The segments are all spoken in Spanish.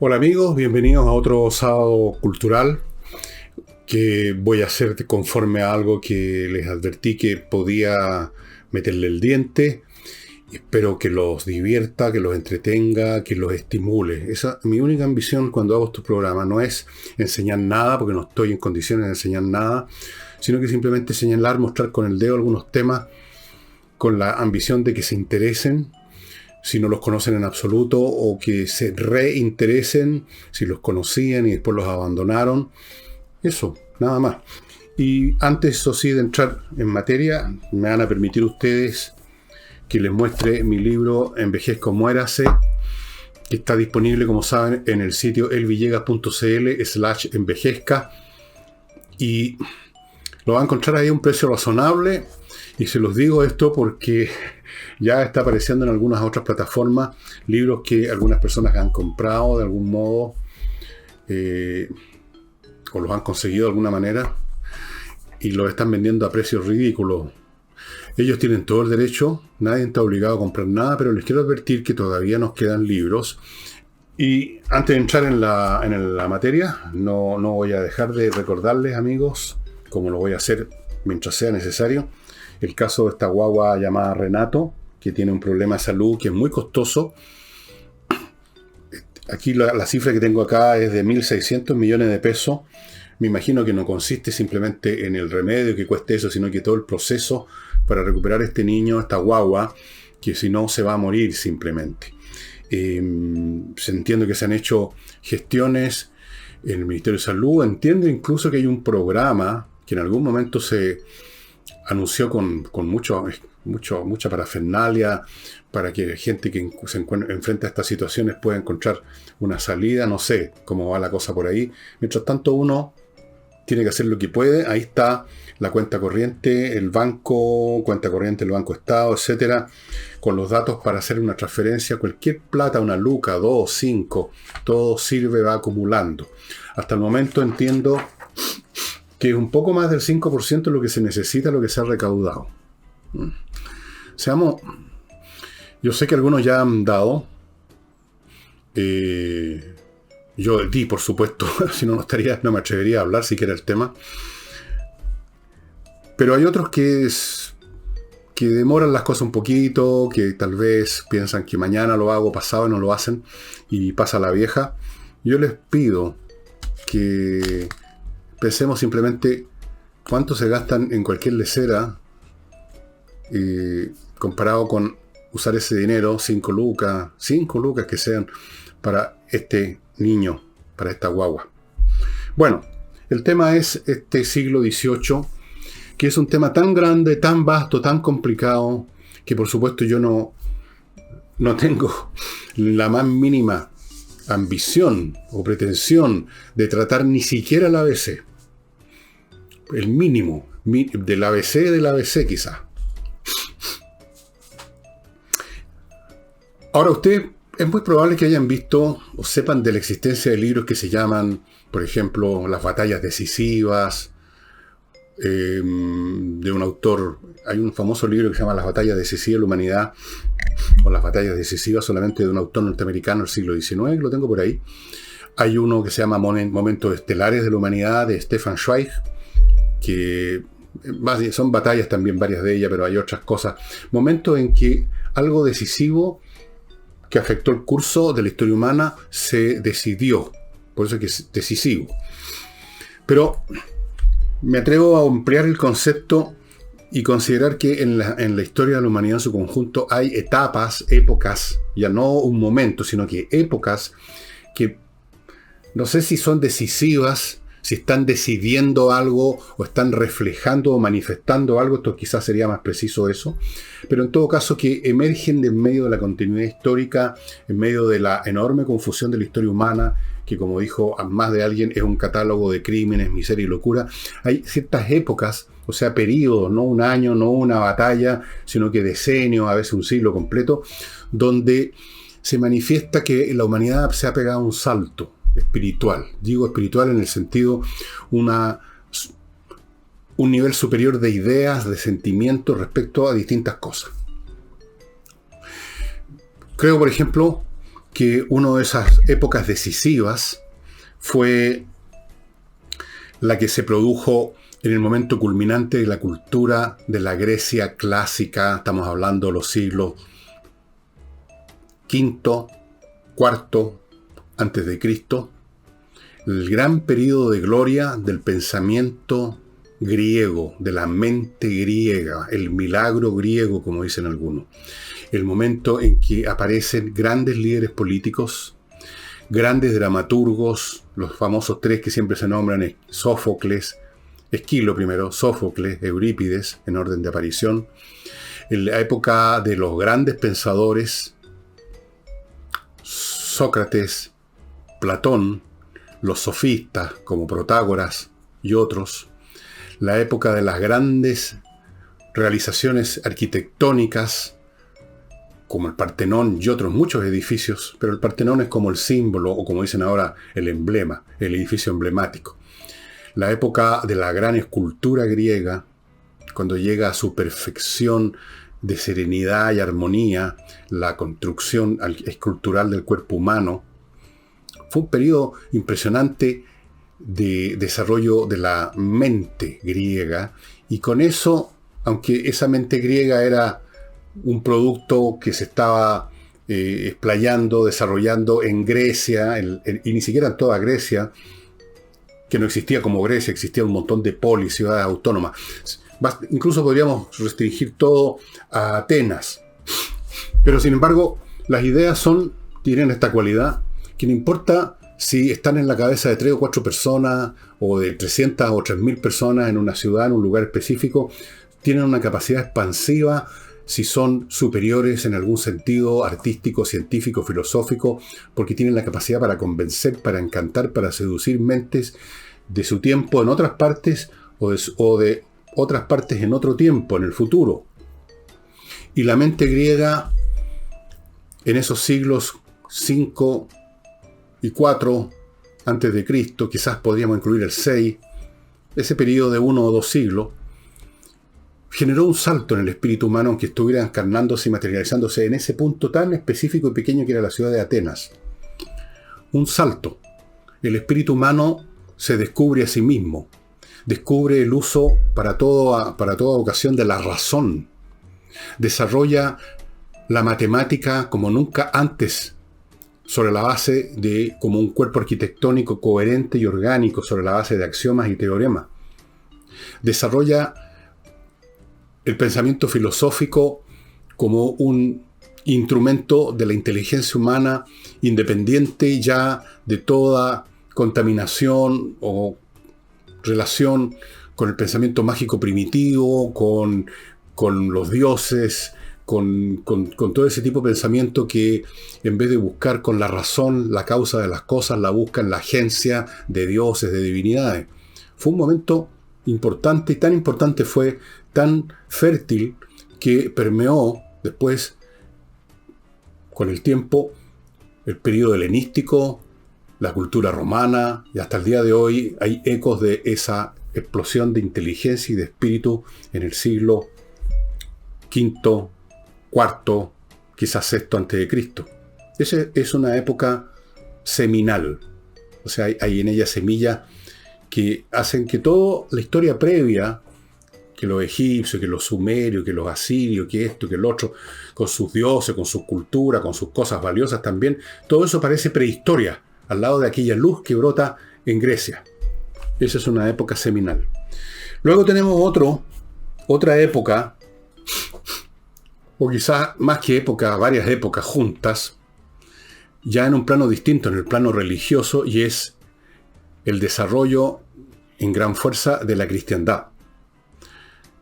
Hola amigos, bienvenidos a otro sábado cultural que voy a hacer conforme a algo que les advertí que podía meterle el diente. Espero que los divierta, que los entretenga, que los estimule. Esa es mi única ambición cuando hago estos programas. No es enseñar nada, porque no estoy en condiciones de enseñar nada, sino que simplemente señalar, mostrar con el dedo algunos temas con la ambición de que se interesen, si no los conocen en absoluto, o que se reinteresen si los conocían y después los abandonaron. Eso, nada más. Y antes, eso sí, de entrar en materia, me van a permitir ustedes que les muestre mi libro Envejezca o Muérase, que está disponible, como saben, en el sitio elvillegas.cl/envejezca, y lo van a encontrar ahí a un precio razonable. Y se los digo esto porque ya está apareciendo en algunas otras plataformas libros que algunas personas han comprado de algún modo, o los han conseguido de alguna manera, y los están vendiendo a precios ridículos. Ellos tienen todo el derecho, nadie está obligado a comprar nada, pero les quiero advertir que todavía nos quedan libros. Y antes de entrar en la materia, no voy a dejar de recordarles, amigos, como lo voy a hacer mientras sea necesario, el caso de esta guagua llamada Renato, que tiene un problema de salud que es muy costoso. Aquí la cifra que tengo acá es de 1.600 millones de pesos. Me imagino que no consiste simplemente en el remedio que cueste eso, sino que todo el proceso para recuperar a este niño, esta guagua, que si no se va a morir simplemente. Se entiende que se han hecho gestiones en el Ministerio de Salud. Entiendo incluso que hay un programa que en algún momento se anunció con mucha parafernalia para que gente que se enfrenta a estas situaciones pueda encontrar una salida. No sé cómo va la cosa por ahí. Mientras tanto, uno tiene que hacer lo que puede. Ahí está la cuenta corriente, el banco, cuenta corriente del Banco Estado, etcétera, con los datos para hacer una transferencia. Cualquier plata, una luca, 2, 5, todo sirve, va acumulando. Hasta el momento entiendo que es un poco más del 5% lo que se necesita, lo que se ha recaudado. Yo sé que algunos ya han dado. Yo di, por supuesto, si no, no me atrevería a hablar siquiera del tema. Pero hay otros que demoran las cosas un poquito, que tal vez piensan que mañana lo hago, pasado y no lo hacen, y pasa la vieja. Yo les pido que pensemos simplemente cuánto se gastan en cualquier lesera comparado con usar ese dinero, 5 lucas que sean, para este niño, para esta guagua. Bueno, el tema es este siglo XVIII, que es un tema tan grande, tan vasto, tan complicado, que por supuesto yo no tengo la más mínima ambición o pretensión de tratar ni siquiera el ABC. El mínimo del ABC quizás. Ahora, ustedes es muy probable que hayan visto o sepan de la existencia de libros que se llaman, por ejemplo, Las batallas decisivas, de un autor. Hay un famoso libro que se llama Las batallas decisivas de la humanidad, o Las batallas decisivas solamente, de un autor norteamericano del siglo XIX, que lo tengo por ahí. Hay uno que se llama Momentos estelares de la humanidad, de Stefan Zweig, que son batallas también, varias de ellas, pero hay otras cosas. Momentos en que algo decisivo que afectó el curso de la historia humana se decidió. Por eso es que es decisivo. Pero me atrevo a ampliar el concepto y considerar que en la historia de la humanidad en su conjunto hay épocas, ya no un momento, sino que épocas que no sé si son decisivas, si están decidiendo algo o están reflejando o manifestando algo. Esto quizás sería más preciso eso, pero en todo caso que emergen de en medio de la continuidad histórica, en medio de la enorme confusión de la historia humana, que como dijo más de alguien es un catálogo de crímenes, miseria y locura. Hay ciertas épocas, o sea, periodos, no un año, no una batalla, sino que decenios, a veces un siglo completo, donde se manifiesta que la humanidad se ha pegado un salto espiritual. Digo espiritual en el sentido un nivel superior de ideas, de sentimientos respecto a distintas cosas. Creo, por ejemplo, que una de esas épocas decisivas fue la que se produjo en el momento culminante de la cultura de la Grecia clásica. Estamos hablando de los siglos V, IV antes de Cristo, el gran periodo de gloria del pensamiento griego, de la mente griega, el milagro griego, como dicen algunos. El momento en que aparecen grandes líderes políticos, grandes dramaturgos, los famosos tres que siempre se nombran, Sófocles, Esquilo primero, Sófocles, Eurípides, en orden de aparición. En la época de los grandes pensadores, Sócrates, Platón, los sofistas como Protágoras y otros. La época de las grandes realizaciones arquitectónicas, como el Partenón y otros muchos edificios, pero el Partenón es como el símbolo, o como dicen ahora, el emblema, el edificio emblemático. La época de la gran escultura griega, cuando llega a su perfección de serenidad y armonía, la construcción escultural del cuerpo humano, fue un periodo impresionante de desarrollo de la mente griega, y con eso, aunque esa mente griega era un producto que se estaba explayando, desarrollando en Grecia, y ni siquiera en toda Grecia, que no existía como Grecia, existía un montón de polis, ciudades autónomas. Incluso podríamos restringir todo a Atenas. Pero sin embargo, las ideas tienen esta cualidad, que no importa si están en la cabeza de 3 o 4 personas, o de 300 o 3000 personas en una ciudad, en un lugar específico, tienen una capacidad expansiva si son superiores en algún sentido artístico, científico, filosófico, porque tienen la capacidad para convencer, para encantar, para seducir mentes de su tiempo en otras partes, o de otras partes en otro tiempo, en el futuro. Y la mente griega, en esos siglos 5 y 4 antes de Cristo, quizás podríamos incluir el 6, ese periodo de 1 o 2 siglos, generó un salto en el espíritu humano, aunque estuviera encarnándose y materializándose en ese punto tan específico y pequeño que era la ciudad de Atenas. Un salto. El espíritu humano se descubre a sí mismo, descubre el uso para toda ocasión de la razón, desarrolla la matemática como nunca antes, sobre la base de como un cuerpo arquitectónico coherente y orgánico, sobre la base de axiomas y teoremas. Desarrolla el pensamiento filosófico como un instrumento de la inteligencia humana, independiente ya de toda contaminación o relación con el pensamiento mágico primitivo, con los dioses, con todo ese tipo de pensamiento que, en vez de buscar con la razón la causa de las cosas, la busca en la agencia de dioses, de divinidades. Fue un momento importante, y tan importante fue, tan fértil, que permeó después, con el tiempo, el periodo helenístico, la cultura romana, y hasta el día de hoy hay ecos de esa explosión de inteligencia y de espíritu en el siglo V, IV, quizás VI antes de Cristo. Esa es una época seminal. O sea, hay en ella semillas que hacen que toda la historia previa, que los egipcios, que los sumerios, que los asirios, que esto, que el otro, con sus dioses, con su cultura, con sus cosas valiosas también, todo eso parece prehistoria, al lado de aquella luz que brota en Grecia. Esa es una época seminal. Luego tenemos otra época, o quizás más que época, varias épocas juntas, ya en un plano distinto, en el plano religioso, y es el desarrollo en gran fuerza de la cristiandad.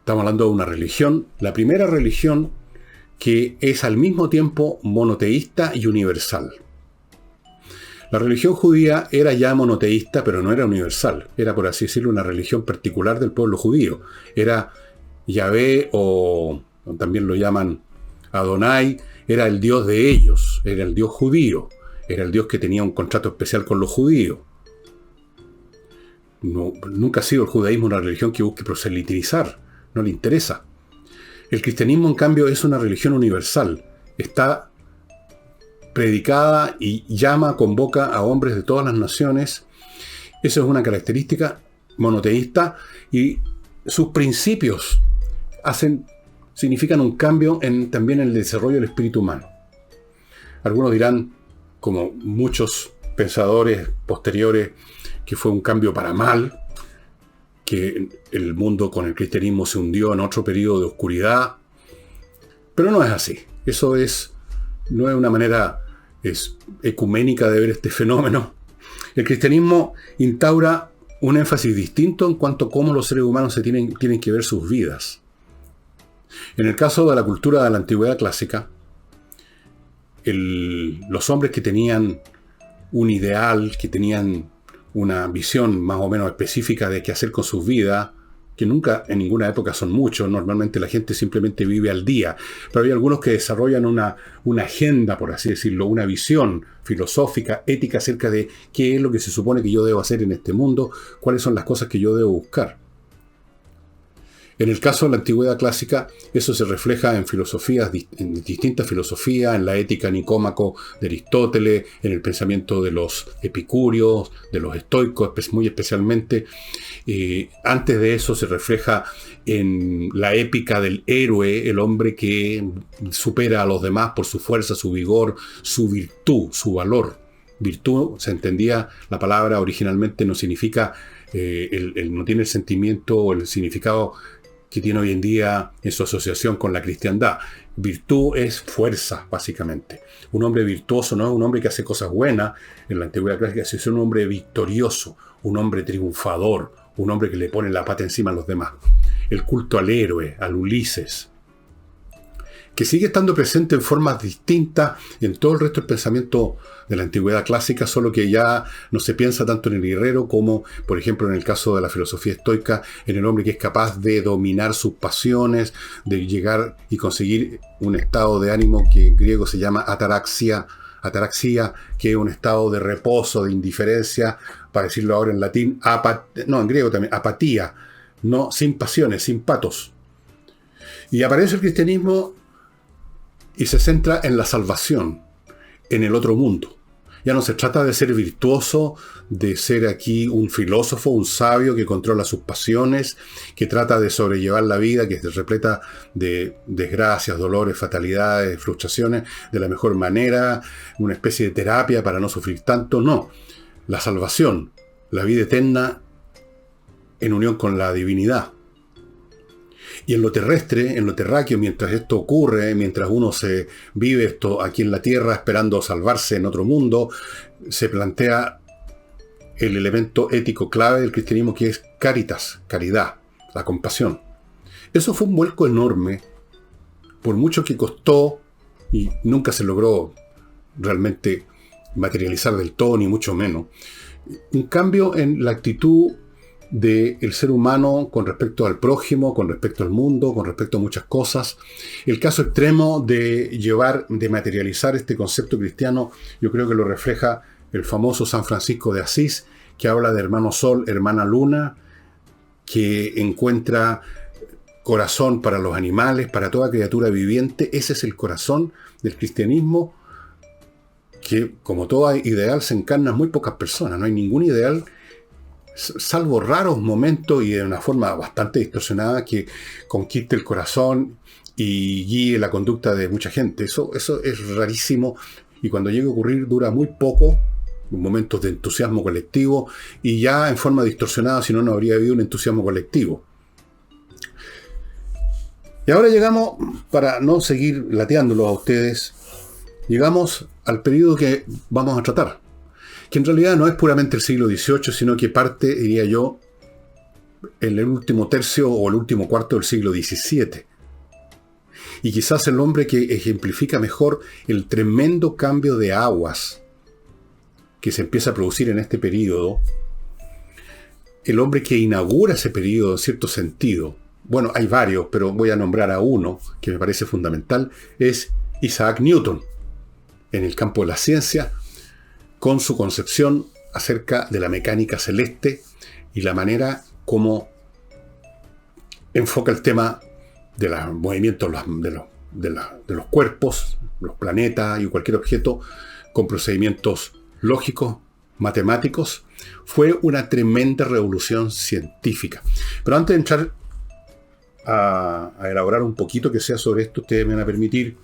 Estamos hablando de una religión, la primera religión que es al mismo tiempo monoteísta y universal. La religión judía era ya monoteísta, pero no era universal. Era, por así decirlo, una religión particular del pueblo judío. Era Yahvé, o también lo llaman Adonai, era el Dios de ellos, era el Dios judío, era el Dios que tenía un contrato especial con los judíos. No, nunca ha sido el judaísmo una religión que busque proselitizar, no le interesa. El cristianismo, en cambio, es una religión universal. Está predicada y convoca a hombres de todas las naciones. Eso es una característica monoteísta, y sus principios significan un cambio también en el desarrollo del espíritu humano. Algunos dirán, como muchos pensadores posteriores, que fue un cambio para mal, que el mundo con el cristianismo se hundió en otro periodo de oscuridad, pero no es así. No es una manera ecuménica de ver este fenómeno. El cristianismo instaura un énfasis distinto en cuanto a cómo los seres humanos tienen que ver sus vidas. En el caso de la cultura de la antigüedad clásica, los hombres que tenían un ideal, que tenían una visión más o menos específica de qué hacer con sus vidas, que nunca en ninguna época son muchos, normalmente la gente simplemente vive al día, pero hay algunos que desarrollan una agenda, por así decirlo, una visión filosófica, ética acerca de qué es lo que se supone que yo debo hacer en este mundo, cuáles son las cosas que yo debo buscar. En el caso de la antigüedad clásica, eso se refleja en distintas filosofías, en la ética nicómaco de Aristóteles, en el pensamiento de los epicúreos, de los estoicos, muy especialmente. Antes de eso se refleja en la épica del héroe, el hombre que supera a los demás por su fuerza, su vigor, su virtud, su valor. Virtud, se entendía, la palabra originalmente no significa, no tiene el sentimiento o el significado que tiene hoy en día en su asociación con la cristiandad. Virtud es fuerza, básicamente. Un hombre virtuoso no es un hombre que hace cosas buenas en la antigüedad clásica, es un hombre victorioso, un hombre triunfador, un hombre que le pone la pata encima a los demás. El culto al héroe, al Ulises, que sigue estando presente en formas distintas en todo el resto del pensamiento de la antigüedad clásica, solo que ya no se piensa tanto en el guerrero como, por ejemplo, en el caso de la filosofía estoica, en el hombre que es capaz de dominar sus pasiones, de llegar y conseguir un estado de ánimo que en griego se llama ataraxia, que es un estado de reposo, de indiferencia, para decirlo ahora en latín, en griego también, apatía, no, sin pasiones, sin patos. Y aparece el cristianismo y se centra en la salvación, en el otro mundo. Ya no se trata de ser virtuoso, de ser aquí un filósofo, un sabio que controla sus pasiones, que trata de sobrellevar la vida, que es repleta de desgracias, dolores, fatalidades, frustraciones, de la mejor manera, una especie de terapia para no sufrir tanto. No, la salvación, la vida eterna en unión con la divinidad. Y en lo terrestre, en lo terráqueo, mientras esto ocurre, mientras uno se vive esto aquí en la tierra esperando salvarse en otro mundo, se plantea el elemento ético clave del cristianismo, que es caritas, caridad, la compasión. Eso fue un vuelco enorme, por mucho que costó y nunca se logró realmente materializar del todo, ni mucho menos. Un cambio en la actitud del ser humano con respecto al prójimo, con respecto al mundo, con respecto a muchas cosas. El caso extremo de materializar este concepto cristiano, yo creo que lo refleja el famoso San Francisco de Asís, que habla de hermano sol, hermana luna, que encuentra corazón para los animales, para toda criatura viviente. Ese es el corazón del cristianismo, que como todo ideal se encarna en muy pocas personas. No hay ningún ideal, salvo raros momentos y de una forma bastante distorsionada, que conquiste el corazón y guíe la conducta de mucha gente. Eso es rarísimo, y cuando llega a ocurrir dura muy poco, momentos de entusiasmo colectivo, y ya en forma distorsionada, si no, no habría habido un entusiasmo colectivo. Y ahora llegamos, para no seguir lateándolos a ustedes, llegamos al periodo que vamos a tratar, que en realidad no es puramente el siglo XVIII, sino que parte, diría yo, en el último tercio o el último cuarto del siglo XVII. Y quizás el hombre que ejemplifica mejor el tremendo cambio de aguas que se empieza a producir en este periodo, el hombre que inaugura ese periodo en cierto sentido, bueno, hay varios, pero voy a nombrar a uno que me parece fundamental, es Isaac Newton, en el campo de la ciencia, con su concepción acerca de la mecánica celeste y la manera como enfoca el tema de los movimientos de los de los cuerpos, los planetas y cualquier objeto con procedimientos lógicos, matemáticos. Fue una tremenda revolución científica. Pero antes de entrar a elaborar un poquito que sea sobre esto, ustedes me van a permitir,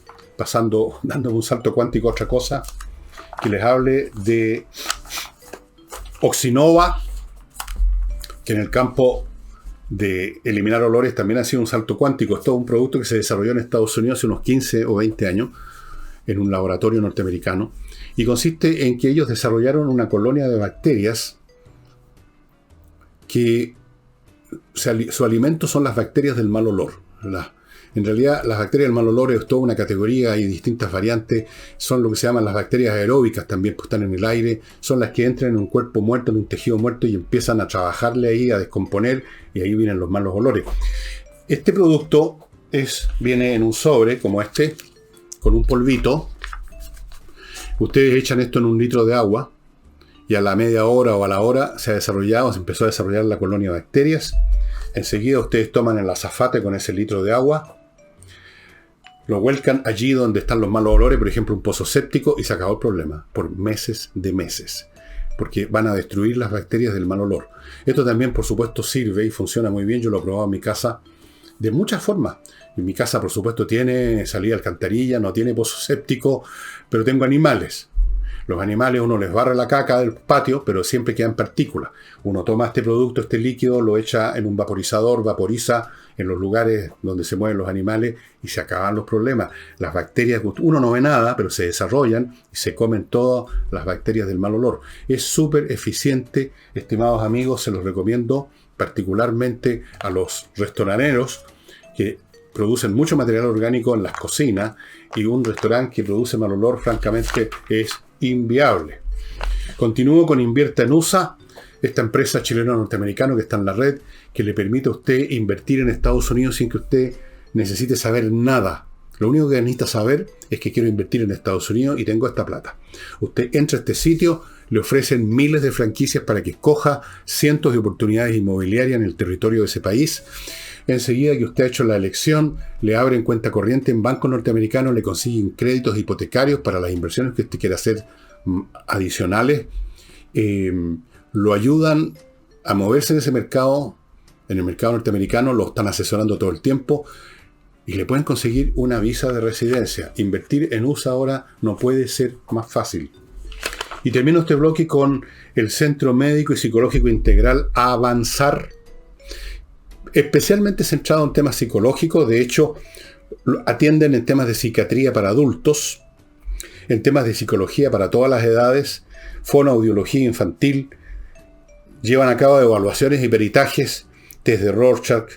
dándome un salto cuántico a otra cosa, que les hable de Oxinova, que en el campo de eliminar olores también ha sido un salto cuántico. Es todo un producto que se desarrolló en Estados Unidos hace unos 15 o 20 años en un laboratorio norteamericano, y consiste en que ellos desarrollaron una colonia de bacterias que su alimento son las bacterias del mal olor. En realidad, las bacterias del mal olor es toda una categoría y distintas variantes. Son lo que se llaman las bacterias aeróbicas también, pues están en el aire. Son las que entran en un cuerpo muerto, en un tejido muerto, y empiezan a trabajarle ahí, a descomponer, y ahí vienen los malos olores. Este producto viene en un sobre, como este, con un polvito. Ustedes echan esto en 1 litro de agua, y a la media hora o a la hora se empezó a desarrollar la colonia de bacterias. Enseguida ustedes toman el azafate con ese litro de agua, lo vuelcan allí donde están los malos olores, por ejemplo un pozo séptico, y se acabó el problema, por meses de meses, porque van a destruir las bacterias del mal olor. Esto también, por supuesto, sirve y funciona muy bien. Yo lo he probado en mi casa de muchas formas. En mi casa, por supuesto, tiene salida alcantarilla, no tiene pozo séptico, pero tengo animales. Los animales, uno les barre la caca del patio, pero siempre quedan partículas. Uno toma este producto, este líquido, lo echa en un vaporizador, vaporiza en los lugares donde se mueven los animales y se acaban los problemas. Las bacterias, uno no ve nada, pero se desarrollan y se comen todas las bacterias del mal olor. Es súper eficiente, estimados amigos, se los recomiendo particularmente a los restauranteros que producen mucho material orgánico en las cocinas, y un restaurante que produce mal olor, francamente, es inviable. Continúo con Invierta en USA, esta empresa chileno-norteamericana que está en la red, que le permite a usted invertir en Estados Unidos sin que usted necesite saber nada. Lo único que necesita saber es que quiero invertir en Estados Unidos y tengo esta plata. Usted entra a este sitio, le ofrecen miles de franquicias para que escoja cientos de oportunidades inmobiliarias en el territorio de ese país. Enseguida que usted ha hecho la elección, le abren cuenta corriente en bancos norteamericanos, le consiguen créditos hipotecarios para las inversiones que usted quiera hacer adicionales. Lo ayudan a moverse en ese mercado, en el mercado norteamericano, lo están asesorando todo el tiempo y le pueden conseguir una visa de residencia. Invertir en USA ahora no puede ser más fácil. Y termino este bloque con el Centro Médico y Psicológico Integral Avanzar, especialmente centrado en temas psicológicos. De hecho, atienden en temas de psiquiatría para adultos, en temas de psicología para todas las edades, fonoaudiología infantil, llevan a cabo evaluaciones y peritajes, test de Rorschach,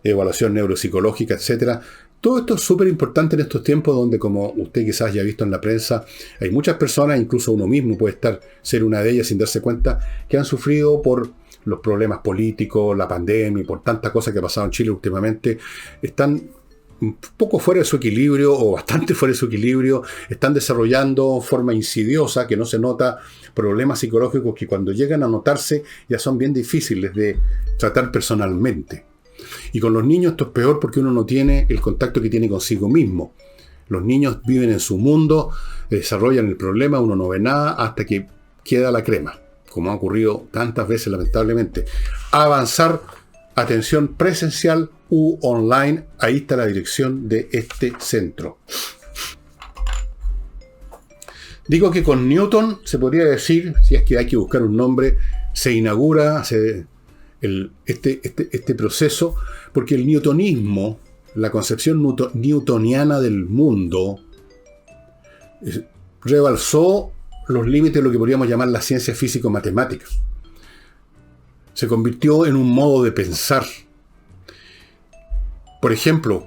evaluación neuropsicológica, etc. Todo esto es súper importante en estos tiempos donde, como usted quizás ya ha visto en la prensa, hay muchas personas, incluso uno mismo puede ser una de ellas sin darse cuenta, que han sufrido por los problemas políticos, la pandemia y por tantas cosas que ha pasado en Chile últimamente. Están un poco fuera de su equilibrio o bastante fuera de su equilibrio, están desarrollando forma insidiosa, que no se nota, problemas psicológicos que cuando llegan a notarse ya son bien difíciles de tratar personalmente. Y con los niños esto es peor porque uno no tiene el contacto que tiene consigo mismo. Los niños viven en su mundo, desarrollan el problema, uno no ve nada hasta que queda la crema, como ha ocurrido tantas veces lamentablemente. Avanzar, atención presencial u online, ahí está la dirección de este centro. Digo que con Newton se podría decir, si es que hay que buscar un nombre, se inaugura este proceso, porque el newtonismo, la concepción newtoniana del mundo, rebalsó los límites de lo que podríamos llamar la ciencia físico-matemática. Se convirtió en un modo de pensar. Por ejemplo,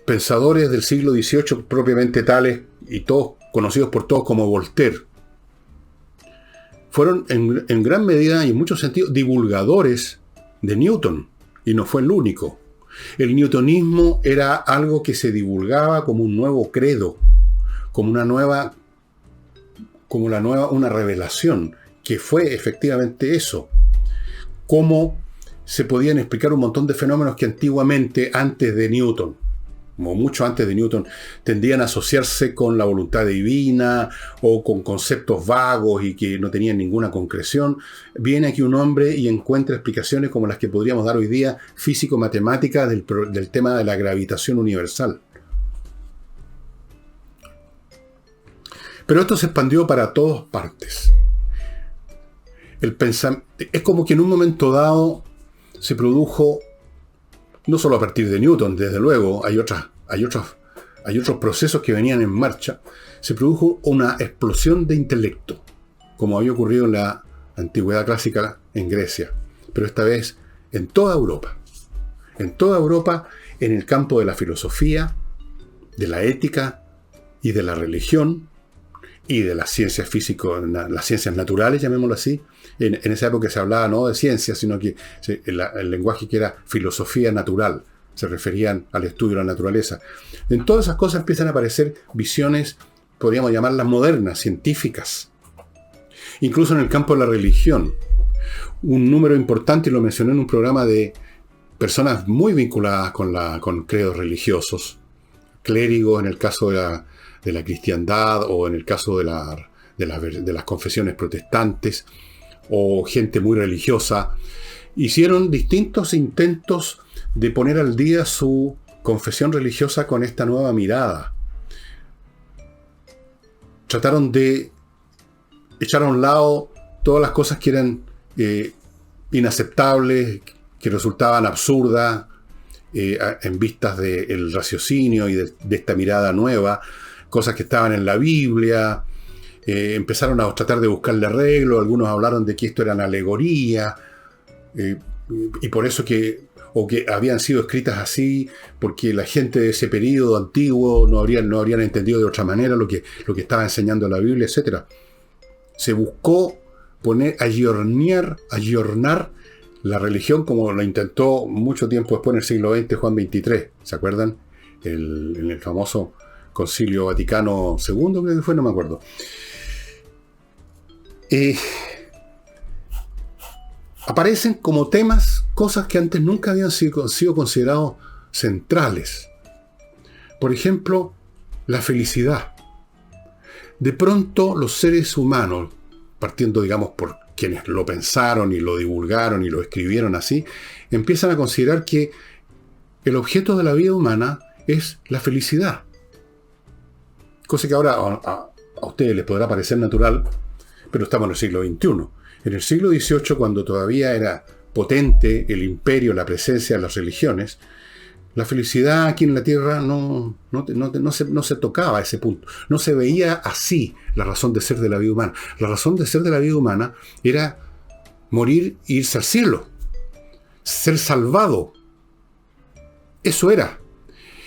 pensadores del siglo XVIII propiamente tales, y todos conocidos por todos como Voltaire, fueron en gran medida y en muchos sentidos divulgadores de Newton, y no fue el único. El newtonismo era algo que se divulgaba como un nuevo credo, como una revelación, que fue efectivamente eso. Cómo se podían explicar un montón de fenómenos que antiguamente, antes de Newton, como mucho antes de Newton, tendían a asociarse con la voluntad divina o con conceptos vagos y que no tenían ninguna concreción. Viene aquí un hombre y encuentra explicaciones como las que podríamos dar hoy día físico-matemáticas del tema de la gravitación universal. Pero esto se expandió para todas partes. Es como que en un momento dado se produjo, no solo a partir de Newton, desde luego, hay otros procesos que venían en marcha, se produjo una explosión de intelecto, como había ocurrido en la antigüedad clásica en Grecia, pero esta vez en toda Europa. En toda Europa, en el campo de la filosofía, de la ética y de la religión, y de las ciencias físicas, las ciencias naturales, llamémoslo así. En esa época se hablaba no de ciencias, sino que el lenguaje que era filosofía natural, se referían al estudio de la naturaleza. En todas esas cosas empiezan a aparecer visiones, podríamos llamarlas modernas, científicas. Incluso en el campo de la religión. Un número importante, y lo mencioné en un programa, de personas muy vinculadas con credos religiosos, clérigos en el caso de la cristiandad, o en el caso de las confesiones protestantes, o gente muy religiosa, hicieron distintos intentos de poner al día su confesión religiosa con esta nueva mirada. Trataron de echar a un lado todas las cosas que eran inaceptables, que resultaban absurdas, en vistas del raciocinio y de esta mirada nueva, cosas que estaban en la Biblia. Empezaron a tratar de buscarle arreglo, algunos hablaron de que esto eran alegorías, y por eso que habían sido escritas así, porque la gente de ese periodo antiguo no habrían entendido de otra manera lo que estaba enseñando la Biblia, etc. Se buscó ayornar la religión, como lo intentó mucho tiempo después, en el siglo XX, Juan XXIII, ¿se acuerdan? En el famoso Concilio Vaticano II, creo que fue, no me acuerdo. Aparecen como temas cosas que antes nunca habían sido considerados centrales. Por ejemplo, la felicidad. De pronto los seres humanos, partiendo digamos por quienes lo pensaron y lo divulgaron y lo escribieron así, empiezan a considerar que el objeto de la vida humana es la felicidad. Cosa que ahora a ustedes les podrá parecer natural, pero estamos en el siglo XXI. En el siglo XVIII, cuando todavía era potente el imperio, la presencia de las religiones, la felicidad aquí en la Tierra no se tocaba a ese punto. No se veía así la razón de ser de la vida humana. La razón de ser de la vida humana era morir e irse al cielo, ser salvado. Eso era.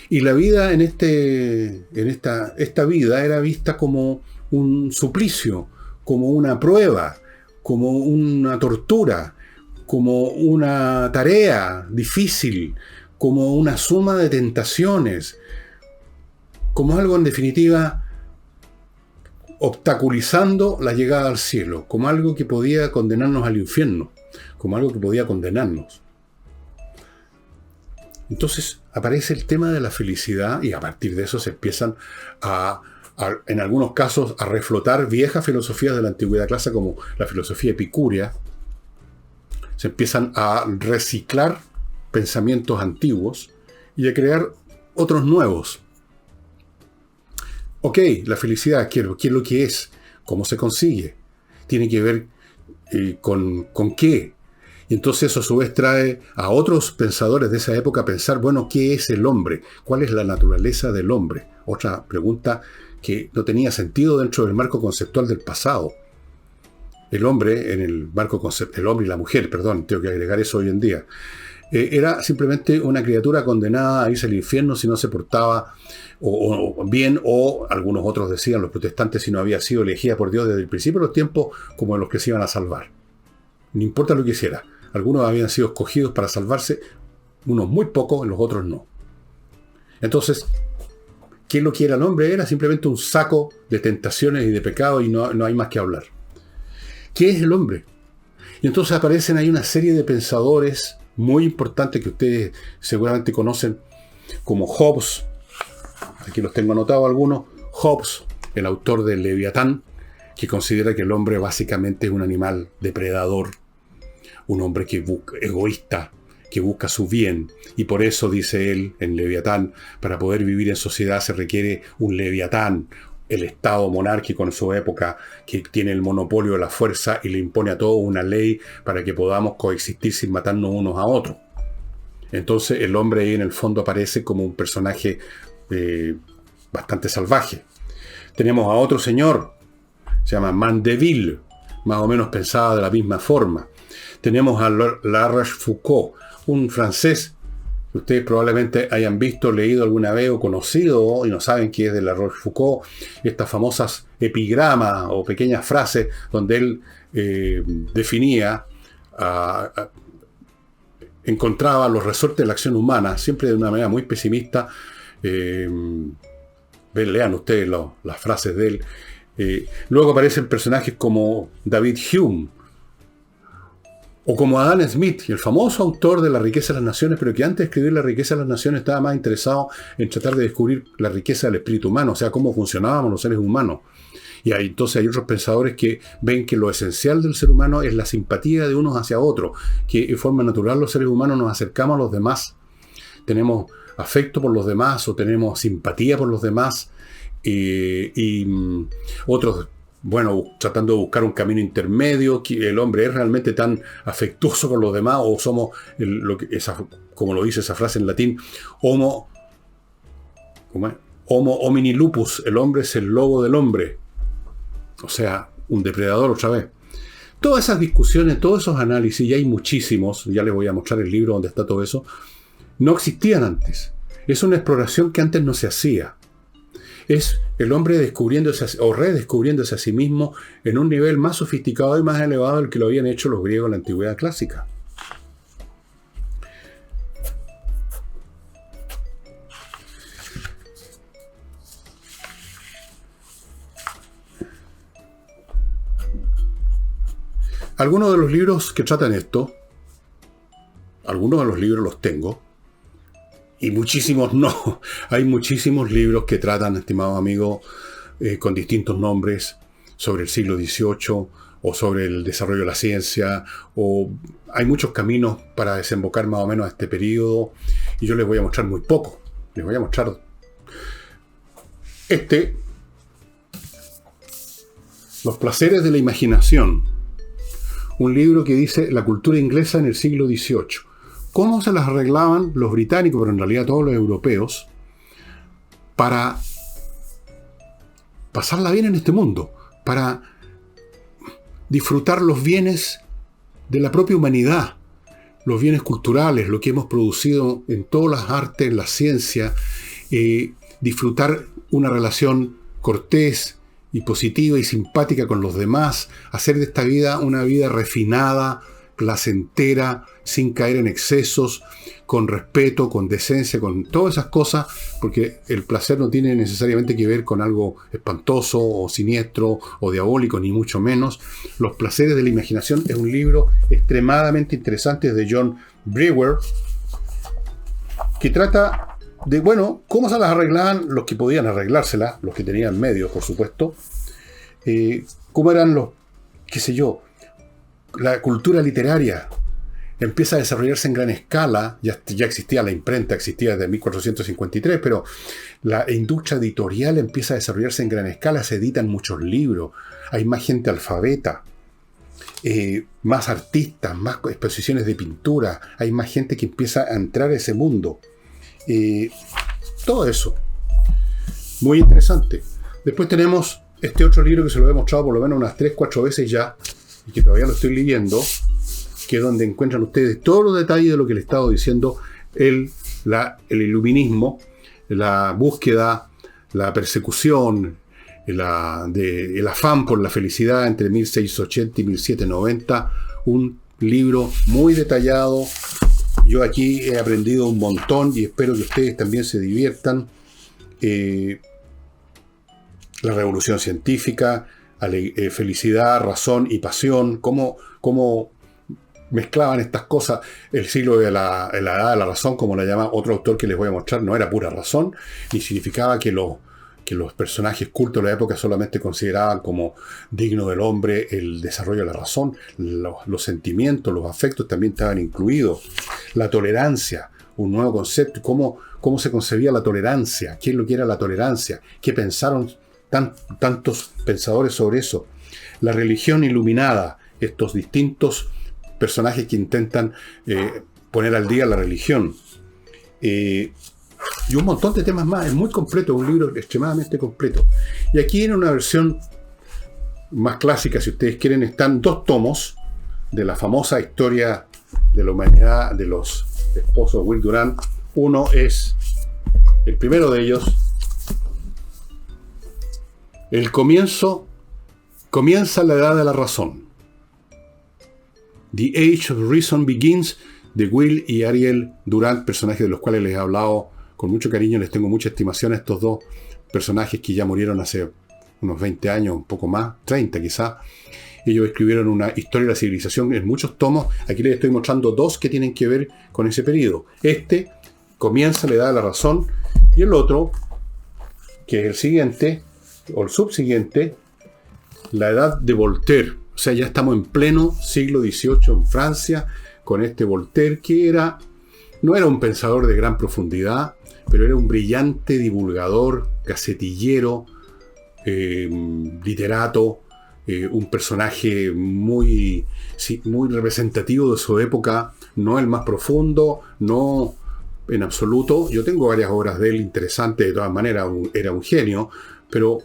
Y la vida esta vida era vista como un suplicio, como una prueba, como una tortura, como una tarea difícil, como una suma de tentaciones, como algo en definitiva obstaculizando la llegada al cielo, como algo que podía condenarnos al infierno, como algo que podía condenarnos. Entonces aparece el tema de la felicidad, y a partir de eso se empiezan en algunos casos a reflotar viejas filosofías de la antigüedad clásica, como la filosofía epicúrea. Se empiezan a reciclar pensamientos antiguos y a crear otros nuevos. Ok, la felicidad, ¿qué es lo que es? ¿Cómo se consigue? Tiene que ver con qué. Y entonces eso a su vez trae a otros pensadores de esa época a pensar, bueno, ¿qué es el hombre? ¿Cuál es la naturaleza del hombre? Otra pregunta que no tenía sentido dentro del marco conceptual del pasado. El hombre, en el marco conceptual, el hombre y la mujer, perdón, tengo que agregar eso hoy en día, era simplemente una criatura condenada a irse al infierno si no se portaba bien, o algunos otros decían, los protestantes, si no había sido elegida por Dios desde el principio de los tiempos como los que se iban a salvar. No importa lo que hiciera. Algunos habían sido escogidos para salvarse, unos muy pocos, los otros no. Entonces, ¿qué es lo que era el hombre? Era simplemente un saco de tentaciones y de pecados, y no hay más que hablar. ¿Qué es el hombre? Y entonces aparecen ahí una serie de pensadores muy importantes que ustedes seguramente conocen, como Hobbes, aquí los tengo anotados algunos. Hobbes, el autor del Leviatán, que considera que el hombre básicamente es un animal depredador, un hombre que egoísta, que busca su bien, y por eso, dice él en Leviatán, para poder vivir en sociedad se requiere un Leviatán, el Estado monárquico en su época, que tiene el monopolio de la fuerza y le impone a todos una ley para que podamos coexistir sin matarnos unos a otros. Entonces el hombre ahí en el fondo aparece como un personaje bastante salvaje. Tenemos a otro señor, se llama Mandeville, más o menos pensaba de la misma forma. Tenemos a La Rochefoucauld, un francés que ustedes probablemente hayan visto, leído alguna vez o conocido y no saben qué es de La Rochefoucauld, estas famosas epigramas o pequeñas frases donde él definía, encontraba los resortes de la acción humana, siempre de una manera muy pesimista. Lean ustedes las frases de él. Luego aparecen personajes como David Hume, o como Adam Smith, el famoso autor de La riqueza de las naciones, pero que antes de escribir La riqueza de las naciones estaba más interesado en tratar de descubrir la riqueza del espíritu humano, o sea, cómo funcionábamos los seres humanos. Y entonces hay otros pensadores que ven que lo esencial del ser humano es la simpatía de unos hacia otros, que de forma natural los seres humanos nos acercamos a los demás, tenemos afecto por los demás o tenemos simpatía por los demás, y otros, bueno, tratando de buscar un camino intermedio, que el hombre es realmente tan afectuoso con los demás, o somos, como lo dice esa frase en latín, homo homini lupus, el hombre es el lobo del hombre, o sea, un depredador otra vez. Todas esas discusiones, todos esos análisis, y hay muchísimos, ya les voy a mostrar el libro donde está todo eso, no existían antes. Es una exploración que antes no se hacía. Es el hombre descubriéndose o redescubriéndose a sí mismo en un nivel más sofisticado y más elevado del que lo habían hecho los griegos en la antigüedad clásica. Algunos de los libros que tratan esto, algunos de los libros los tengo, y muchísimos no. Hay muchísimos libros que tratan, estimados amigos, con distintos nombres, sobre el siglo XVIII, o sobre el desarrollo de la ciencia, o hay muchos caminos para desembocar más o menos a este periodo, y yo les voy a mostrar muy poco. Les voy a mostrar Los placeres de la imaginación, un libro que dice la cultura inglesa en el siglo XVIII. ¿Cómo se las arreglaban los británicos, pero en realidad todos los europeos, para pasarla bien en este mundo, para disfrutar los bienes de la propia humanidad, los bienes culturales, lo que hemos producido en todas las artes, la ciencia, disfrutar una relación cortés y positiva y simpática con los demás, hacer de esta vida una vida refinada, placentera, sin caer en excesos, con respeto, con decencia, con todas esas cosas, porque el placer no tiene necesariamente que ver con algo espantoso o siniestro o diabólico, ni mucho menos. Los placeres de la imaginación es un libro extremadamente interesante de John Brewer, que trata de, bueno, cómo se las arreglaban los que podían arreglárselas, los que tenían medios, por supuesto, cómo eran los, qué sé yo, la cultura literaria empieza a desarrollarse en gran escala. Ya existía la imprenta, existía desde 1453, pero la industria editorial empieza a desarrollarse en gran escala, se editan muchos libros, hay más gente alfabeta, más artistas, más exposiciones de pintura, hay más gente que empieza a entrar a ese mundo. Todo eso, muy interesante. Después tenemos este otro libro que se lo he mostrado por lo menos unas 3-4 veces ya, y que todavía lo estoy leyendo, que es donde encuentran ustedes todos los detalles de lo que le he estado diciendo, el iluminismo, la búsqueda, la persecución, el afán por la felicidad entre 1680 y 1790, un libro muy detallado. Yo aquí he aprendido un montón y espero que ustedes también se diviertan. La revolución científica, felicidad, razón y pasión, cómo mezclaban estas cosas. El siglo de la edad de la razón, como la llama otro autor que les voy a mostrar, no era pura razón, ni significaba que los personajes cultos de la época solamente consideraban como digno del hombre el desarrollo de la razón. Los sentimientos, los afectos también estaban incluidos. La tolerancia, un nuevo concepto. ¿Cómo se concebía la tolerancia? ¿Qué es lo que era la tolerancia? ¿Qué pensaron tantos pensadores sobre eso? La religión iluminada, estos distintos personajes que intentan poner al día la religión. Y un montón de temas más. Es muy completo, un libro extremadamente completo. Y aquí en una versión más clásica, si ustedes quieren, están 2 tomos de la famosa historia de la humanidad de los esposos Will Durant. Uno es, el primero de ellos, comienza la edad de la razón. The Age of Reason Begins, de Will y Ariel Durant, personajes de los cuales les he hablado con mucho cariño. Les tengo mucha estimación a estos 2 personajes que ya murieron hace unos 20 años, un poco más, 30 quizá. Ellos escribieron una historia de la civilización en muchos tomos. Aquí les estoy mostrando 2 que tienen que ver con ese periodo. Este comienza la edad de la razón, y el otro, que es el siguiente, o el subsiguiente, la edad de Voltaire. O sea, ya estamos en pleno siglo XVIII en Francia, con este Voltaire, que no era un pensador de gran profundidad, pero era un brillante divulgador, gacetillero, literato, un personaje muy representativo de su época, no el más profundo, no en absoluto. Yo tengo varias obras de él interesantes, de todas maneras, era un genio, pero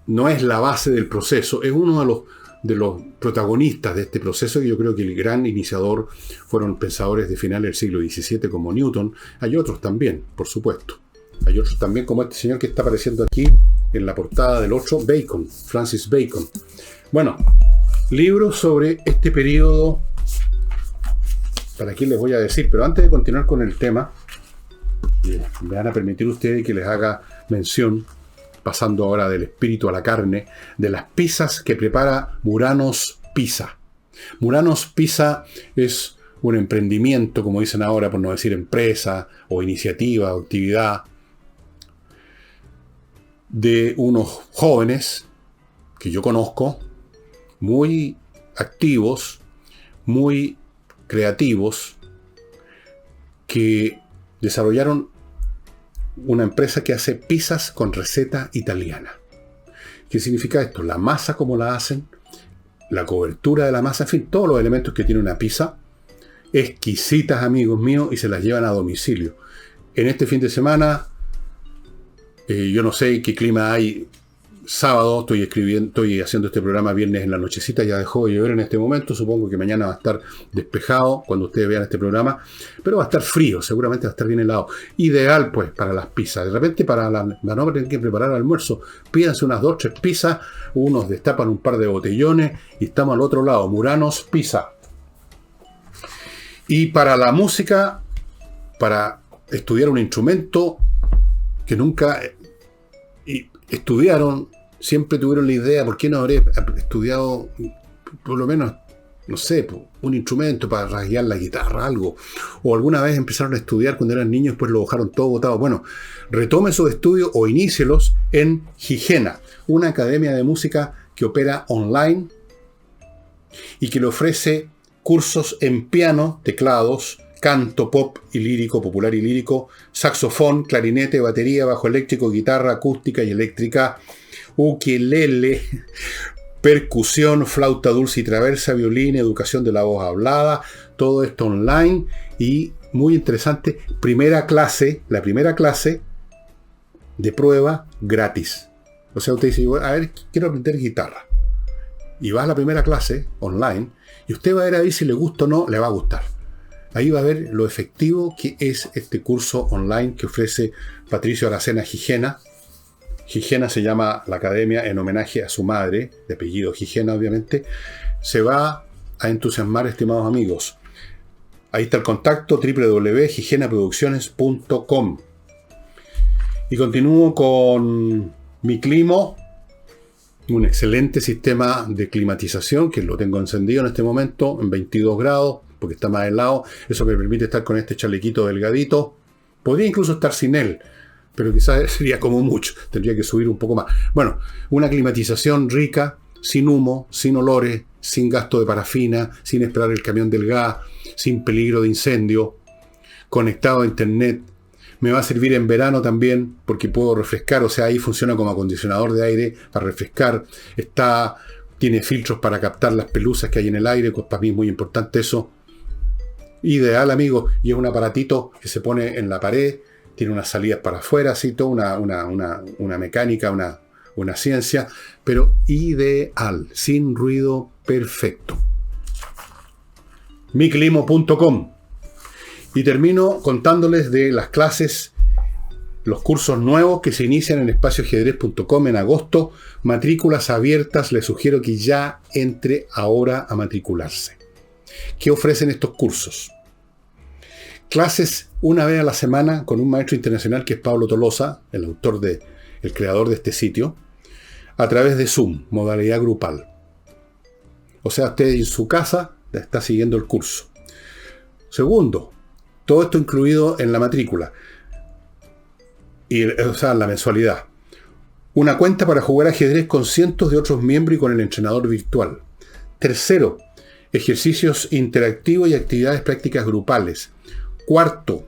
no es la base del proceso. Es uno de los protagonistas de este proceso, y yo creo que el gran iniciador fueron pensadores de finales del siglo XVII como Newton. Hay otros también, por supuesto. Hay otros también, como este señor que está apareciendo aquí en la portada del 8, Bacon, Francis Bacon. Bueno, libros sobre este periodo, ¿para qué les voy a decir? Pero antes de continuar con el tema, me van a permitir ustedes que les haga mención, pasando ahora del espíritu a la carne, de las pizzas que prepara Muranos Pizza. Muranos Pizza es un emprendimiento, como dicen ahora, por no decir empresa, o iniciativa, o actividad, de unos jóvenes que yo conozco, muy activos, muy creativos, que desarrollaron una empresa que hace pizzas con receta italiana. ¿Qué significa esto? La masa, como la hacen, la cobertura de la masa, en fin, todos los elementos que tiene una pizza, exquisitas, amigos míos, y se las llevan a domicilio. En este fin de semana, yo no sé qué clima hay. Sábado estoy haciendo este programa viernes en la nochecita, ya dejó de llover en este momento, supongo que mañana va a estar despejado cuando ustedes vean este programa, pero va a estar frío, seguramente va a estar bien helado. Ideal pues para las pizzas. De repente para no tener que preparar almuerzo, pídanse unas 2 o 3 pizzas, unos destapan un par de botellones y estamos al otro lado, Muranos Pizza. Y para la música, para estudiar un instrumento que nunca estudiaron, siempre tuvieron la idea, ¿por qué no habré estudiado por lo menos, no sé, un instrumento para rasguear la guitarra, algo? O alguna vez empezaron a estudiar cuando eran niños, pues lo dejaron todo botado. Bueno, retome esos estudios o inícielos en Higiena, una academia de música que opera online y que le ofrece cursos en piano, teclados, canto, pop y lírico, popular y lírico, saxofón, clarinete, batería, bajo eléctrico, guitarra acústica y eléctrica, ukelele, percusión, flauta dulce y traversa, violín, educación de la voz hablada, todo esto online y muy interesante. La primera clase de prueba gratis. O sea, usted dice, a ver, quiero aprender guitarra. Y va a la primera clase online y usted va a ver ahí si le gusta o no, le va a gustar. Ahí va a ver lo efectivo que es este curso online que ofrece Patricio Aracena Gijena. Gijena se llama la academia en homenaje a su madre, de apellido Gijena obviamente. Se va a entusiasmar, estimados amigos. Ahí está el contacto, www.gijenaproducciones.com. Y continúo con mi climo, un excelente sistema de climatización, que lo tengo encendido en este momento, en 22 grados, porque está más helado. Eso me permite estar con este chalequito delgadito. Podría incluso estar sin él, pero quizás sería como mucho. Tendría que subir un poco más. Bueno, una climatización rica, sin humo, sin olores, sin gasto de parafina, sin esperar el camión del gas, sin peligro de incendio, conectado a internet. Me va a servir en verano también, porque puedo refrescar, o sea, ahí funciona como acondicionador de aire para refrescar. Tiene filtros para captar las pelusas que hay en el aire, pues para mí es muy importante eso. Ideal, amigos, y es un aparatito que se pone en la pared, tiene unas salidas para afuera, así, toda una mecánica, una ciencia, pero ideal, sin ruido, perfecto. miclimo.com. Y termino contándoles de las clases, los cursos nuevos que se inician en espacioajedrez.com en agosto. Matrículas abiertas, les sugiero que ya entre ahora a matricularse. ¿Qué ofrecen estos cursos? Clases una vez a la semana con un maestro internacional que es Pablo Tolosa, el creador de este sitio, a través de Zoom, modalidad grupal. O sea, usted en su casa está siguiendo el curso. Segundo, todo esto incluido en la matrícula. O sea, la mensualidad. Una cuenta para jugar ajedrez con cientos de otros miembros y con el entrenador virtual. Tercero, ejercicios interactivos y actividades prácticas grupales. Cuarto,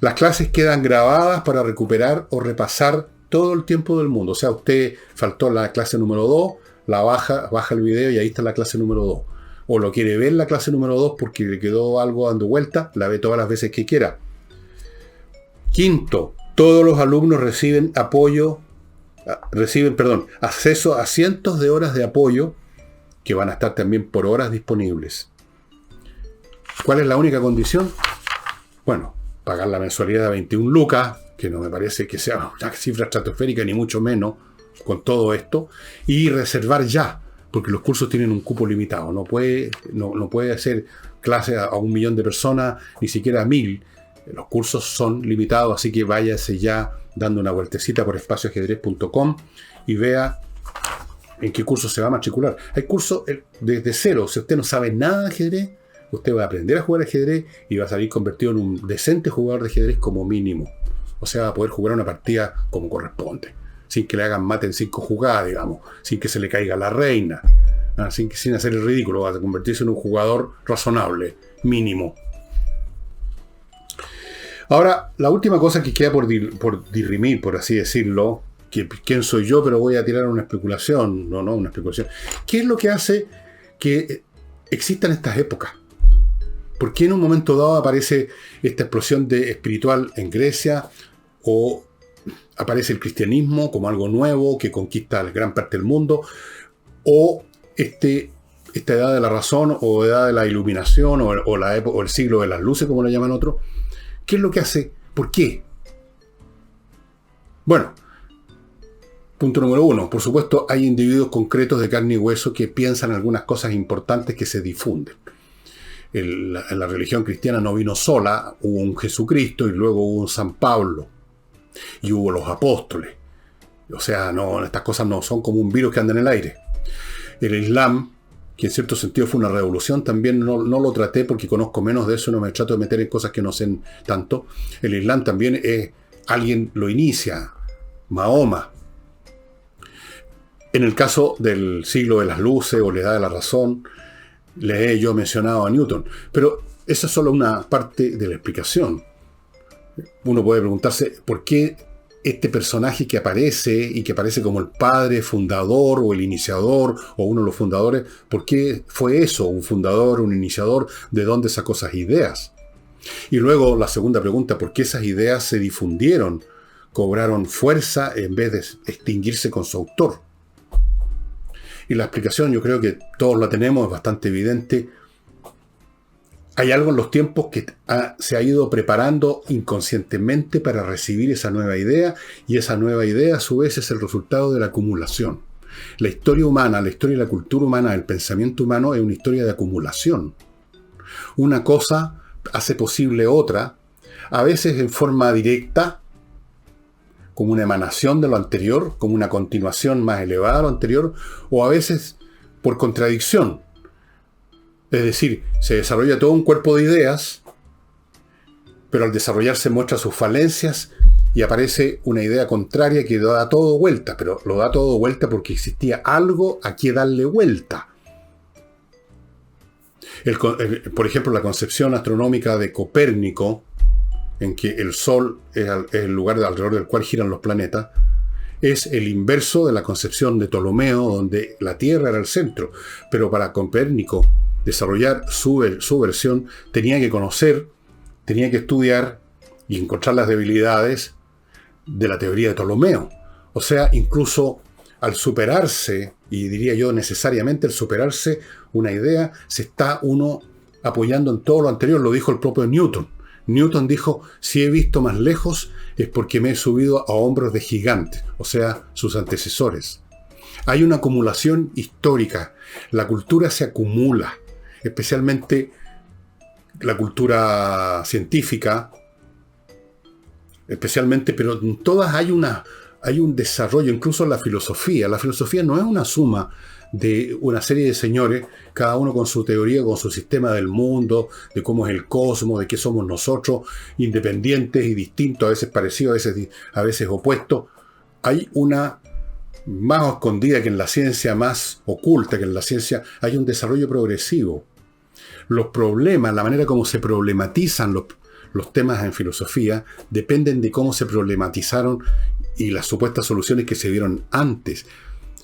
las clases quedan grabadas para recuperar o repasar todo el tiempo del mundo. O sea, usted faltó la clase número 2, la baja el video y ahí está la clase número 2. O lo quiere ver la clase número 2 porque le quedó algo dando vuelta, la ve todas las veces que quiera. Quinto, todos los alumnos reciben acceso a cientos de horas de apoyo que van a estar también por horas disponibles. ¿Cuál es la única condición? Bueno, pagar la mensualidad de 21 lucas, que no me parece que sea una cifra estratosférica, ni mucho menos, con todo esto, y reservar ya, porque los cursos tienen un cupo limitado. No puede hacer clases a 1 millón de personas, ni siquiera a 1000. Los cursos son limitados, así que váyase ya dando una vueltecita por espacioajedrez.com y vea en qué curso se va a matricular. Hay cursos desde cero. Si usted no sabe nada de ajedrez, usted va a aprender a jugar ajedrez y va a salir convertido en un decente jugador de ajedrez como mínimo. O sea, va a poder jugar una partida como corresponde, sin que le hagan mate en 5 jugadas, digamos, sin que se le caiga la reina, sin hacer el ridículo. Va a convertirse en un jugador razonable, mínimo. Ahora, la última cosa que queda por dirimir, por así decirlo, quién soy yo, pero voy a tirar una especulación, una especulación. ¿Qué es lo que hace que existan estas épocas? ¿Por qué en un momento dado aparece esta explosión espiritual en Grecia? ¿O aparece el cristianismo como algo nuevo que conquista gran parte del mundo? ¿O esta edad de la razón, o edad de la iluminación, o el siglo de las luces, como lo llaman otros? ¿Qué es lo que hace? ¿Por qué? Bueno, punto número 1. Por supuesto, hay individuos concretos de carne y hueso que piensan algunas cosas importantes que se difunden. La religión cristiana no vino sola. Hubo un Jesucristo y luego hubo un San Pablo. Y hubo los apóstoles. O sea, estas cosas no son como un virus que anda en el aire. El Islam, que en cierto sentido fue una revolución, también no lo traté porque conozco menos de eso, no me trato de meter en cosas que no sé tanto. El Islam también alguien lo inicia, Mahoma. En el caso del siglo de las luces o la edad de la razón, les he yo mencionado a Newton, pero esa es solo una parte de la explicación. Uno puede preguntarse por qué este personaje que aparece como el padre fundador o el iniciador o uno de los fundadores, ¿por qué fue eso? Un fundador, un iniciador, ¿de dónde sacó esas ideas? Y luego la segunda pregunta, ¿por qué esas ideas se difundieron, cobraron fuerza en vez de extinguirse con su autor? Y la explicación, yo creo que todos la tenemos, es bastante evidente. Hay algo en los tiempos que se ha ido preparando inconscientemente para recibir esa nueva idea, y esa nueva idea a su vez es el resultado de la acumulación. La historia humana, la historia y la cultura humana, el pensamiento humano es una historia de acumulación. Una cosa hace posible otra, a veces en forma directa, como una emanación de lo anterior, como una continuación más elevada de lo anterior, o a veces por contradicción. Es decir, se desarrolla todo un cuerpo de ideas, pero al desarrollarse muestra sus falencias y aparece una idea contraria que lo da todo vuelta, pero lo da todo vuelta porque existía algo a que darle vuelta. Por ejemplo, la concepción astronómica de Copérnico, en que el Sol es el lugar alrededor del cual giran los planetas, es el inverso de la concepción de Ptolomeo, donde la Tierra era el centro. Pero para Copérnico desarrollar su versión, tenía que conocer, tenía que estudiar y encontrar las debilidades de la teoría de Ptolomeo. O sea, incluso al superarse, y diría yo necesariamente al superarse una idea, se está uno apoyando en todo lo anterior. Lo dijo el propio Newton. Newton dijo, si he visto más lejos es porque me he subido a hombros de gigantes, o sea, sus antecesores. Hay una acumulación histórica. La cultura se acumula, especialmente la cultura científica, especialmente, pero en todas hay un desarrollo, incluso en la filosofía. La filosofía no es una suma de una serie de señores, cada uno con su teoría, con su sistema del mundo, de cómo es el cosmos, de qué somos nosotros, independientes y distintos, a veces parecidos, a veces opuestos. Hay una más escondida que en la ciencia, más oculta que en la ciencia, hay un desarrollo progresivo. Los problemas, la manera como se problematizan los temas en filosofía, dependen de cómo se problematizaron y las supuestas soluciones que se dieron antes.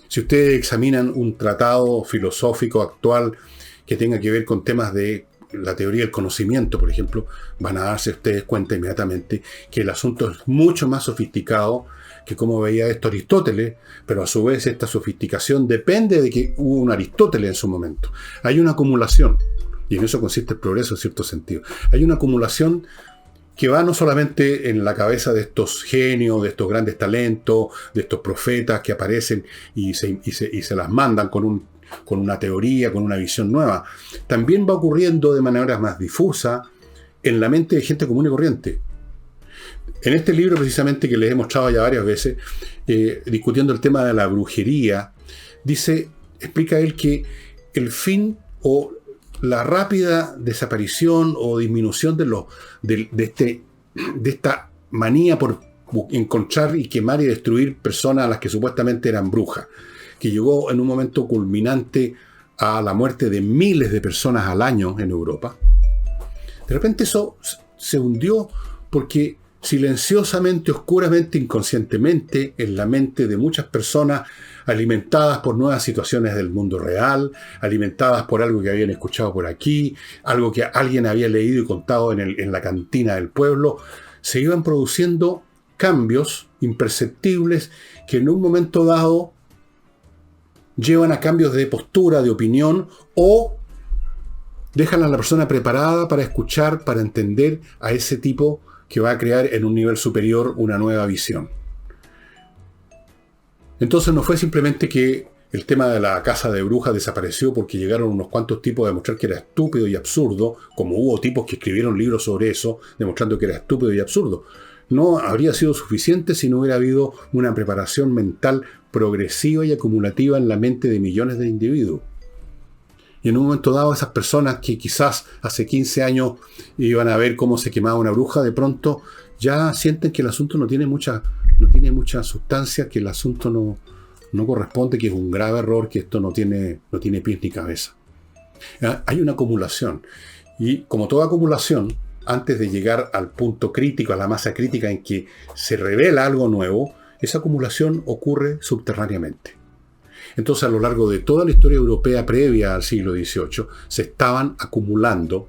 Si ustedes examinan un tratado filosófico actual que tenga que ver con temas de la teoría del conocimiento, por ejemplo, van a darse ustedes cuenta inmediatamente que el asunto es mucho más sofisticado que como veía esto Aristóteles, pero a su vez esta sofisticación depende de que hubo un Aristóteles en su momento. Hay una acumulación, y en eso consiste el progreso en cierto sentido. Hay una acumulación que va no solamente en la cabeza de estos genios, de estos grandes talentos, de estos profetas que aparecen y se las mandan con una teoría, con una visión nueva. También va ocurriendo de manera más difusa en la mente de gente común y corriente. En este libro, precisamente, que les he mostrado ya varias veces, discutiendo el tema de la brujería, explica él que el fin o la rápida desaparición o disminución de esta manía por encontrar y quemar y destruir personas a las que supuestamente eran brujas, que llegó en un momento culminante a la muerte de miles de personas al año en Europa. De repente eso se hundió porque silenciosamente, oscuramente, inconscientemente, en la mente de muchas personas, alimentadas por nuevas situaciones del mundo real, alimentadas por algo que habían escuchado por aquí, algo que alguien había leído y contado en la cantina del pueblo, se iban produciendo cambios imperceptibles que en un momento dado llevan a cambios de postura, de opinión, o dejan a la persona preparada para escuchar, para entender a ese tipo que va a crear en un nivel superior una nueva visión. Entonces no fue simplemente que el tema de la casa de brujas desapareció porque llegaron unos cuantos tipos a demostrar que era estúpido y absurdo, como hubo tipos que escribieron libros sobre eso, demostrando que era estúpido y absurdo. No habría sido suficiente si no hubiera habido una preparación mental progresiva y acumulativa en la mente de millones de individuos. Y en un momento dado, esas personas que quizás hace 15 años iban a ver cómo se quemaba una bruja, de pronto ya sienten que el asunto no tiene mucha sustancia, que el asunto no corresponde, que es un grave error, que esto no tiene pies ni cabeza. Hay una acumulación. Y como toda acumulación, antes de llegar al punto crítico, a la masa crítica en que se revela algo nuevo, esa acumulación ocurre subterráneamente. Entonces, a lo largo de toda la historia europea previa al siglo XVIII, se estaban acumulando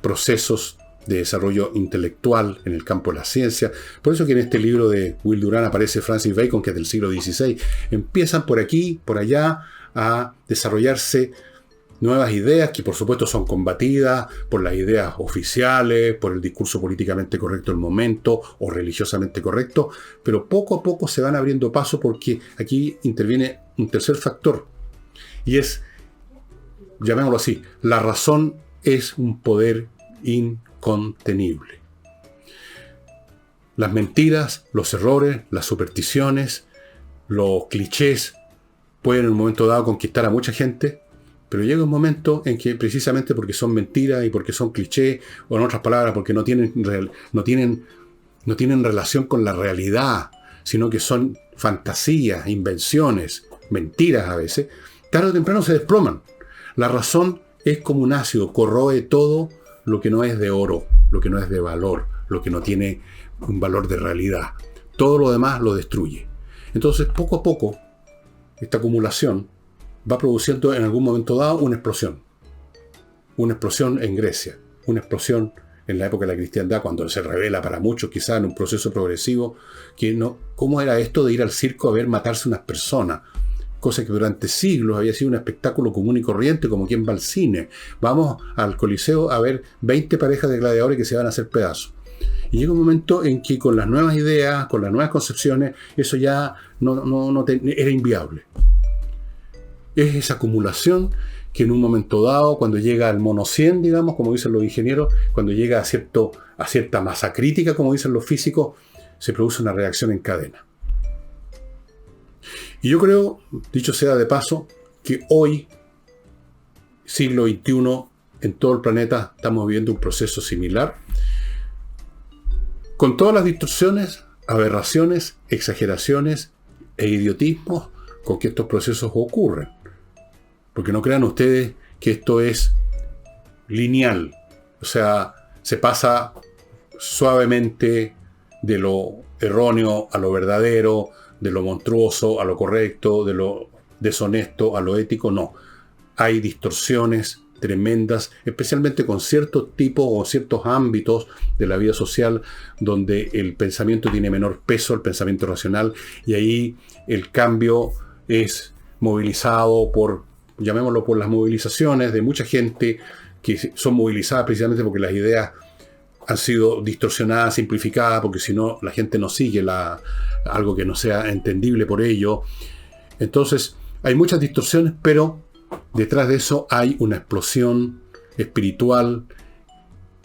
procesos de desarrollo intelectual en el campo de la ciencia. Por eso que en este libro de Will Durant aparece Francis Bacon, que es del siglo XVI. Empiezan por aquí, por allá, a desarrollarse nuevas ideas que por supuesto son combatidas por las ideas oficiales, por el discurso políticamente correcto del momento o religiosamente correcto, pero poco a poco se van abriendo paso porque aquí interviene un tercer factor y es, llamémoslo así, la razón es un poder incontenible. Las mentiras, los errores, las supersticiones, los clichés pueden en un momento dado conquistar a mucha gente, pero llega un momento en que precisamente porque son mentiras y porque son clichés, o en otras palabras, porque no tienen relación con la realidad, sino que son fantasías, invenciones, mentiras a veces, tarde o temprano se desploman. La razón es como un ácido, corroe todo lo que no es de oro, lo que no es de valor, lo que no tiene un valor de realidad. Todo lo demás lo destruye. Entonces, poco a poco, esta acumulación va produciendo en algún momento dado una explosión. Una explosión en Grecia, una explosión en la época de la cristiandad, cuando se revela para muchos, quizás en un proceso progresivo, que no, ¿cómo era esto de ir al circo a ver matarse unas personas? Cosa que durante siglos había sido un espectáculo común y corriente, como quien va al cine. Vamos al Coliseo a ver 20 parejas de gladiadores que se van a hacer pedazos. Y llega un momento en que con las nuevas ideas, con las nuevas concepciones, eso ya era inviable. Es esa acumulación que en un momento dado, cuando llega al mono 100, digamos, como dicen los ingenieros, cuando llega a cierta masa crítica, como dicen los físicos, se produce una reacción en cadena. Y yo creo, dicho sea de paso, que hoy, siglo XXI, en todo el planeta estamos viviendo un proceso similar, con todas las distorsiones, aberraciones, exageraciones e idiotismos con que estos procesos ocurren. Porque no crean ustedes que esto es lineal. O sea, se pasa suavemente de lo erróneo a lo verdadero, de lo monstruoso a lo correcto, de lo deshonesto a lo ético. No. Hay distorsiones tremendas, especialmente con ciertos tipos o ciertos ámbitos de la vida social donde el pensamiento tiene menor peso, el pensamiento racional, y ahí el cambio es movilizado llamémoslo por las movilizaciones de mucha gente que son movilizadas precisamente porque las ideas han sido distorsionadas, simplificadas, porque si no la gente no sigue algo que no sea entendible por ello. Entonces hay muchas distorsiones, pero detrás de eso hay una explosión espiritual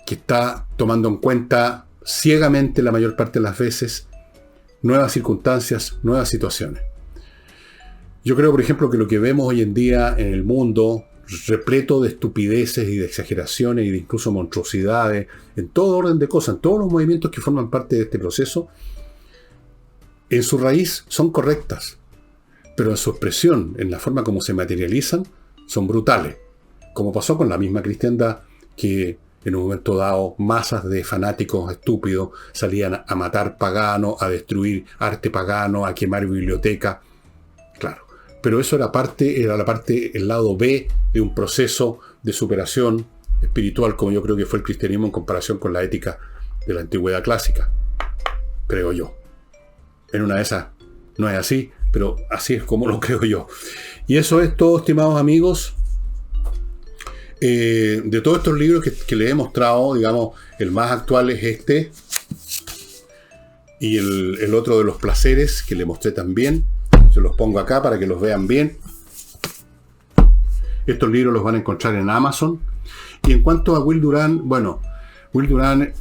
que está tomando en cuenta ciegamente la mayor parte de las veces nuevas circunstancias, nuevas situaciones. Yo creo, por ejemplo, que lo que vemos hoy en día en el mundo, repleto de estupideces y de exageraciones y de incluso monstruosidades, en todo orden de cosas, en todos los movimientos que forman parte de este proceso, en su raíz son correctas, pero en su expresión, en la forma como se materializan, son brutales. Como pasó con la misma cristiandad, que en un momento dado masas de fanáticos estúpidos salían a matar paganos, a destruir arte pagano, a quemar bibliotecas. Claro, pero eso era el lado B de un proceso de superación espiritual, como yo creo que fue el cristianismo en comparación con la ética de la antigüedad clásica. Creo yo. En una de esas no es así, pero así es como lo creo yo. Y eso es todo, estimados amigos. De todos estos libros que les he mostrado, digamos, el más actual es este. Y el otro de los placeres, que le mostré también. Se los pongo acá para que los vean bien. Estos libros los van a encontrar en Amazon. Y en cuanto a Will Durant, bueno, Will Durant,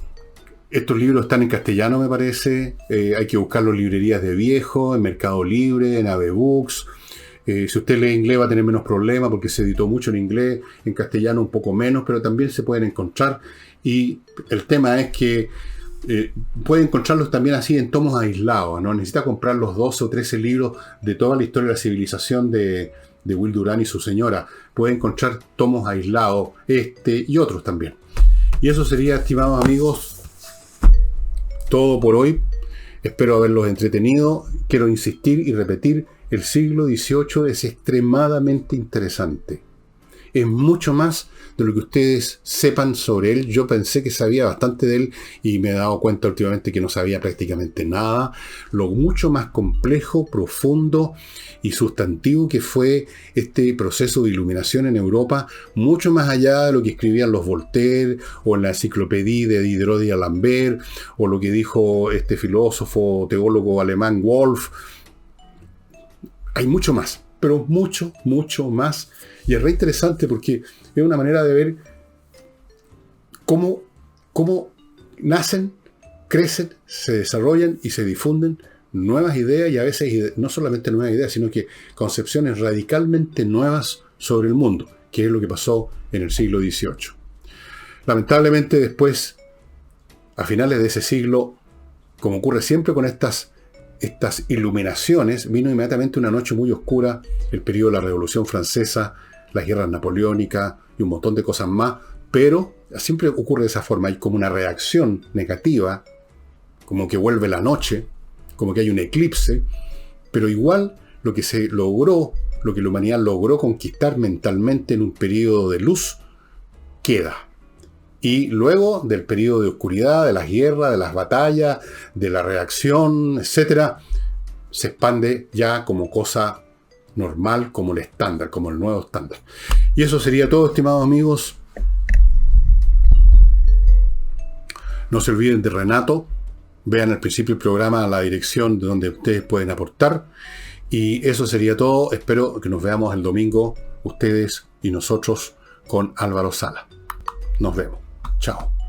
estos libros están en castellano, me parece. Hay que buscarlos en librerías de viejo, en Mercado Libre, en AV Books. Si usted lee inglés va a tener menos problemas porque se editó mucho en inglés, en castellano un poco menos, pero también se pueden encontrar. Y el tema es que puede encontrarlos también así en tomos aislados, no necesita comprar los 12 o 13 libros de toda la historia de la civilización de Will Durant y su señora. Puede encontrar tomos aislados, este y otros también. Y eso sería, estimados amigos, todo por hoy. Espero haberlos entretenido. Quiero insistir y repetir, el siglo XVIII es extremadamente interesante. Es mucho más de lo que ustedes sepan sobre él. Yo pensé que sabía bastante de él y me he dado cuenta últimamente que no sabía prácticamente nada. Lo mucho más complejo, profundo y sustantivo que fue este proceso de iluminación en Europa, mucho más allá de lo que escribían los Voltaire o en la enciclopedia de Diderot y D'Alembert o lo que dijo este filósofo, teólogo alemán Wolff. Hay mucho más, pero mucho, mucho más. Y es re interesante porque es una manera de ver cómo nacen crecen, se desarrollan y se difunden nuevas ideas, y a veces no solamente nuevas ideas, sino que concepciones radicalmente nuevas sobre el mundo, que es lo que pasó en el siglo XVIII. Lamentablemente después, a finales de ese siglo, como ocurre siempre con estas iluminaciones, vino inmediatamente una noche muy oscura, el periodo de la Revolución Francesa, las guerras napoleónicas y un montón de cosas más, pero siempre ocurre de esa forma, hay como una reacción negativa, como que vuelve la noche, como que hay un eclipse, pero igual lo que se logró, lo que la humanidad logró conquistar mentalmente en un periodo de luz, queda. Y luego del periodo de oscuridad, de las guerras, de las batallas, de la reacción, etc., se expande ya como cosa normal, como el estándar, como el nuevo estándar. Y eso sería todo, estimados amigos. No se olviden de Renato. Vean al principio del programa la dirección de donde ustedes pueden aportar. Y eso sería todo. Espero que nos veamos el domingo, ustedes y nosotros, con Álvaro Sala. Nos vemos. Chao.